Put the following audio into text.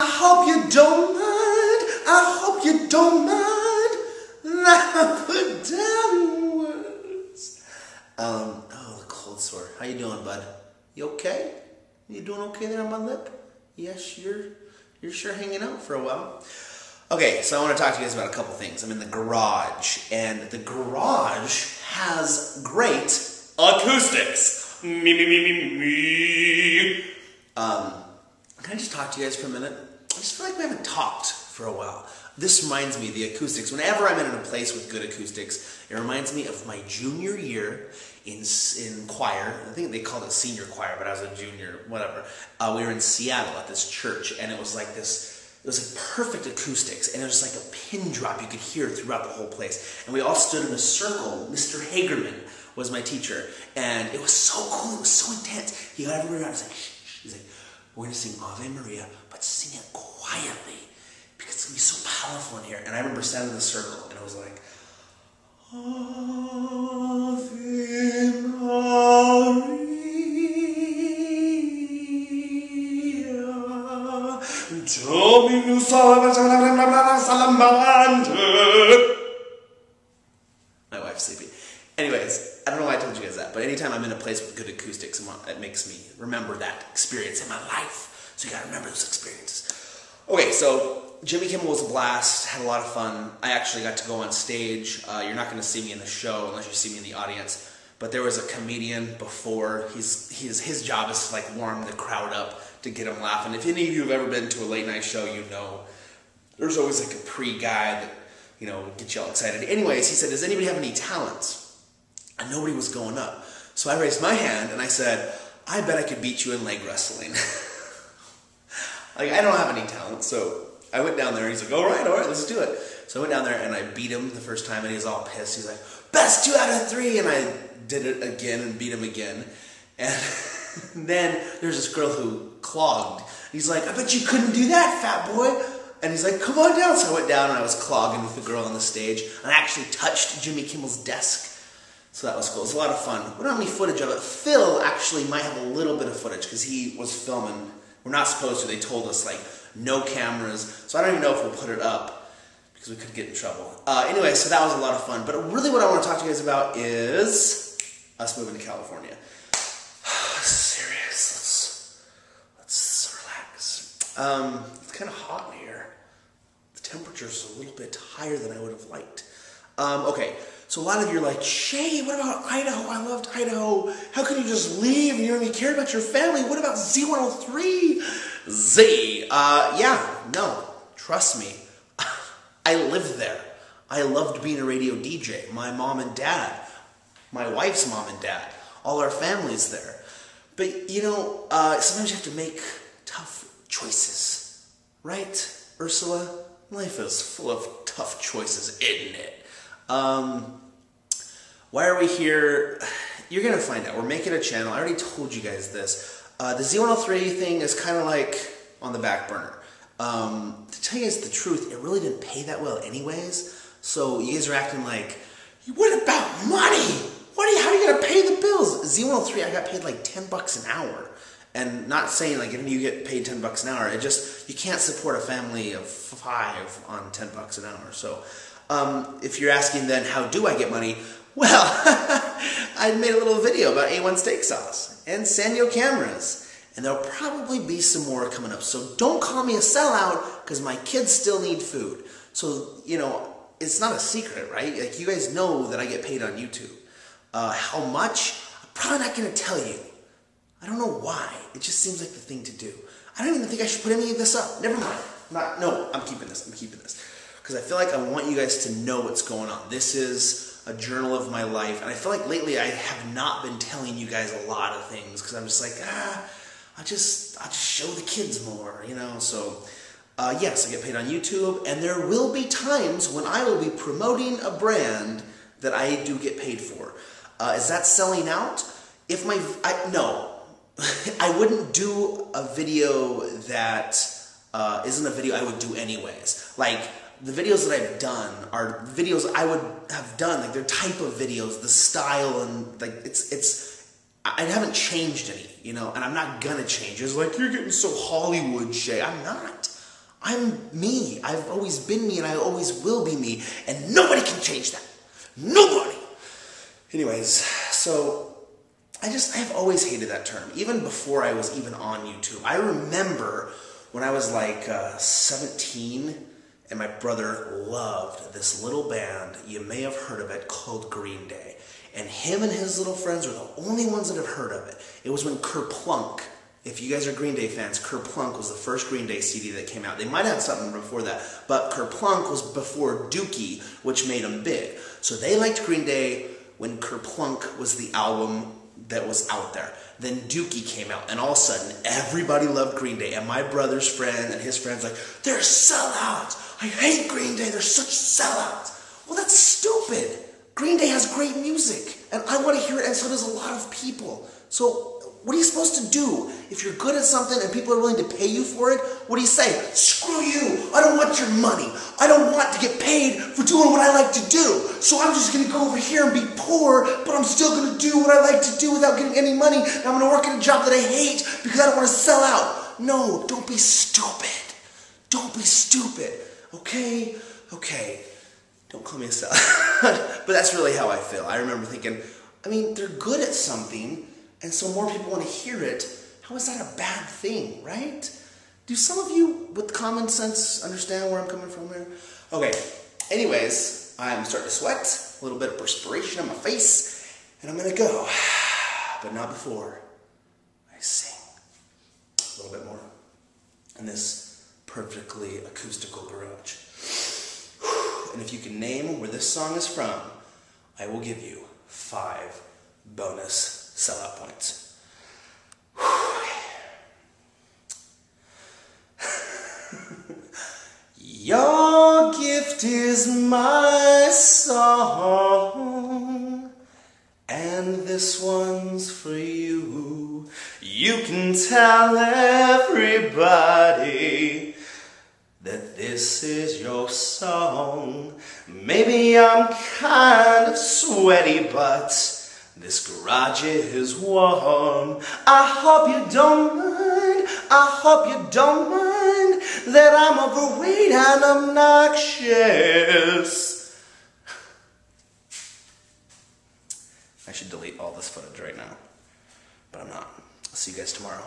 I hope you don't mind, I hope you don't mind that I put down words. Oh, the cold sore. How you doing, bud? You okay? You doing okay there on my lip? Yes, you're sure hanging out for a while. Okay, so I want to talk to you guys about a couple things. I'm in the garage, and the garage has great acoustics. Me. Can I just talk to you guys for a minute? I just feel like we haven't talked for a while. This reminds me of the acoustics. Whenever I'm in a place with good acoustics, it reminds me of my junior year in choir. I think they called it senior choir, but I was a junior, whatever. We were in Seattle at this church, and it was like this, it was like perfect acoustics, and it was like a pin drop you could hear throughout the whole place. And we all stood in a circle. Mr. Hagerman was my teacher, and it was so cool, it was so intense. He got everyone around, he's like, shh, shh. He's like, we're going to sing Ave Maria, but sing it quietly, because it's going to be so powerful in here. And I remember standing in the circle, and it was like, Ave Maria, Dominus Salamander. My wife's sleepy. Anyways, I don't know why I told you guys that, but anytime I'm in a place with good acoustics, it makes me remember that experience in my life. So you gotta remember those experiences. Okay, so Jimmy Kimmel was a blast, had a lot of fun. I actually got to go on stage. You're not gonna see me in the show unless you see me in the audience, but there was a comedian before. His job is to like warm the crowd up to get them laughing. If any of you have ever been to a late night show, you know there's always like a pre-guy that, you know, gets you all excited. Anyways, he said, does anybody have any talents? And nobody was going up. So I raised my hand and I said, I bet I could beat you in leg wrestling. Like, I don't have any talent. So I went down there and he's like, all right, let's do it. So I went down there and I beat him the first time and he was all pissed. He's like, best 2 out of 3. And I did it again and beat him again. And then there's this girl who clogged. He's like, I bet you couldn't do that, fat boy. And he's like, come on down. So I went down and I was clogging with the girl on the stage. And I actually touched Jimmy Kimmel's desk. So that was cool. It was a lot of fun. We don't have any footage of it. Phil actually might have a little bit of footage because he was filming. We're not supposed to. They told us, like, no cameras. So I don't even know if we'll put it up because we could get in trouble. Anyway, so that was a lot of fun. But really what I want to talk to you guys about is us moving to California. Serious. Let's relax. It's kind of hot in here. The temperature's a little bit higher than I would have liked. Okay. So a lot of you are like, Shay, what about Idaho? I loved Idaho. How can you just leave and you don't even care about your family? What about Z103? No, trust me. I lived there. I loved being a radio DJ. My mom and dad, my wife's mom and dad, all our families there. But, you know, sometimes you have to make tough choices. Right, Ursula? Life is full of tough choices, isn't it? Why are we here? You're going to find out. We're making a channel. I already told you guys this. The Z103 thing is kind of like on the back burner. To tell you guys the truth, it really didn't pay that well anyways. So you guys are acting like, what about money? How are you going to pay the bills? Z103, I got paid like $10 an hour. And not saying like if you get paid $10 an hour, it just, you can't support a family of 5 on $10 an hour. So if you're asking then, how do I get money? Well, I made a little video about A1 steak sauce and Sanyo cameras. And there'll probably be some more coming up. So don't call me a sellout because my kids still need food. So, you know, it's not a secret, right? Like, you guys know that I get paid on YouTube. How much? I'm probably not going to tell you. I don't know why. It just seems like the thing to do. I don't even think I should put any of this up. Never mind. No, I'm keeping this. I'm keeping this. Because I feel like I want you guys to know what's going on. This is a journal of my life. And I feel like lately I have not been telling you guys a lot of things. Because I'm just like, I'll just show the kids more, you know. So, yes, I get paid on YouTube. And there will be times when I will be promoting a brand that I do get paid for. Is that selling out? No. I wouldn't do a video that isn't a video I would do anyways. Like, the videos that I've done are videos I would have done, like their type of videos, the style, and like I haven't changed any, you know, and I'm not gonna change. It's like, you're getting so Hollywood, Shay. I'm not. I'm me. I've always been me and I always will be me. And nobody can change that. Nobody. Anyways, so I've always hated that term. Even before I was even on YouTube. I remember when I was like 17 and my brother loved this little band, you may have heard of it, called Green Day. And him and his little friends were the only ones that have heard of it. It was when Kerplunk, if you guys are Green Day fans, Kerplunk was the first Green Day CD that came out. They might have had something before that, but Kerplunk was before Dookie, which made them big. So they liked Green Day when Kerplunk was the album that was out there. Then Dookie came out, and all of a sudden, everybody loved Green Day. And my brother's friend and his friends like, they're sellouts. I hate Green Day. They're such sellouts. Well, that's stupid. Green Day has great music, and I want to hear it, and so does a lot of people. So what are you supposed to do? If you're good at something and people are willing to pay you for it, what do you say? Screw you. I don't want your money. I don't want to get paid for doing what I like to do. So I'm just going to go over here and be poor, but I'm still going to do what I like to do without getting any money. And I'm going to work at a job that I hate because I don't want to sell out. No, don't be stupid. Don't be stupid. Okay? Okay. Don't call me a sellout. But that's really how I feel. I remember thinking, I mean, they're good at something, and so more people want to hear it. How is that a bad thing, right? Do some of you with common sense understand where I'm coming from here? Okay, anyways, I'm starting to sweat, a little bit of perspiration on my face, and I'm going to go. But not before I sing a little bit more in this perfectly acoustical garage. And if you can name where this song is from, I will give you 5 bonus sellout points. Your gift is my song, and this one's for you. You can tell everybody that this is your song. Maybe I'm kind of sweaty, but this garage is warm. I hope you don't mind, I hope you don't mind that I'm overweight and obnoxious. I should delete all this footage right now, but I'm not. I'll see you guys tomorrow.